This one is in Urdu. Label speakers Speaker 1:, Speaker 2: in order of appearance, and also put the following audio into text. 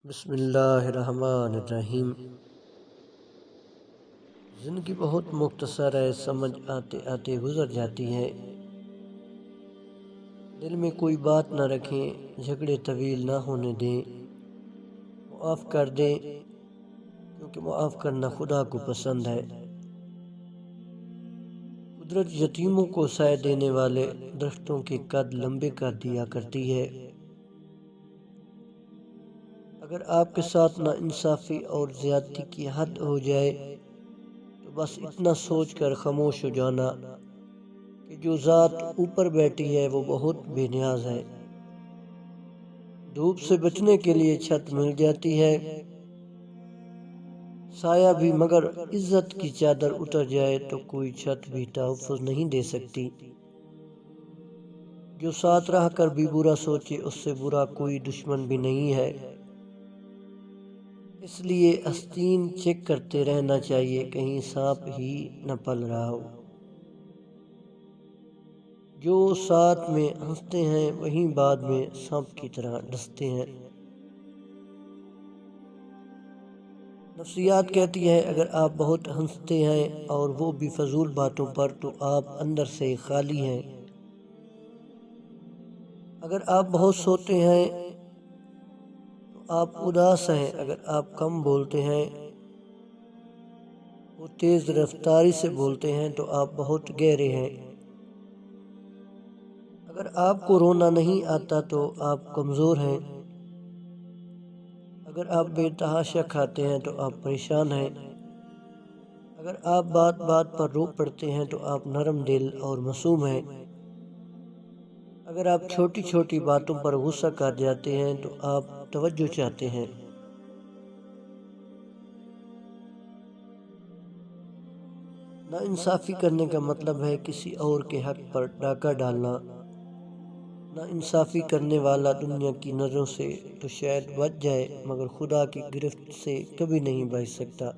Speaker 1: بسم اللہ الرحمن الرحیم۔ زندگی بہت مختصر ہے، سمجھ آتے آتے گزر جاتی ہے۔ دل میں کوئی بات نہ رکھیں، جھگڑے طویل نہ ہونے دیں، معاف کر دیں کیونکہ معاف کرنا خدا کو پسند ہے۔ قدرت یتیموں کو سایہ دینے والے درختوں کے قد لمبے کر دیا کرتی ہے۔ اگر آپ کے ساتھ ناانصافی اور زیادتی کی حد ہو جائے تو بس اتنا سوچ کر خاموش ہو جانا کہ جو ذات اوپر بیٹھی ہے وہ بہت بے نیاز ہے۔ دھوپ سے بچنے کے لیے چھت مل جاتی ہے، سایہ بھی، مگر عزت کی چادر اتر جائے تو کوئی چھت بھی تحفظ نہیں دے سکتی۔ جو ساتھ رہ کر بھی برا سوچے اس سے برا کوئی دشمن بھی نہیں ہے۔ اس لیے آستین چیک کرتے رہنا چاہیے، کہیں سانپ ہی نہ پل رہا ہو۔ جو ساتھ میں ہنستے ہیں وہیں بعد میں سانپ کی طرح ڈستے ہیں۔ نفسیات کہتی ہے اگر آپ بہت ہنستے ہیں اور وہ بھی فضول باتوں پر تو آپ اندر سے خالی ہیں۔ اگر آپ بہت سوتے ہیں تو آپ اداس ہیں۔ اگر آپ کم بولتے ہیں، وہ تیز رفتاری سے بولتے ہیں تو آپ بہت گہرے ہیں۔ اگر آپ کو رونا نہیں آتا تو آپ کمزور ہیں۔ اگر آپ بے تحاشا کھاتے ہیں تو آپ پریشان ہیں۔ اگر آپ بات بات پر رو پڑتے ہیں تو آپ نرم دل اور معصوم ہیں۔ اگر آپ چھوٹی چھوٹی باتوں پر غصہ کر جاتے ہیں تو آپ توجہ چاہتے ہیں۔ ناانصافی کرنے کا مطلب ہے کسی اور کے حق پر ڈاکہ ڈالنا۔ ناانصافی کرنے والا دنیا کی نظروں سے تو شاید بچ جائے مگر خدا کی گرفت سے کبھی نہیں بچ سکتا۔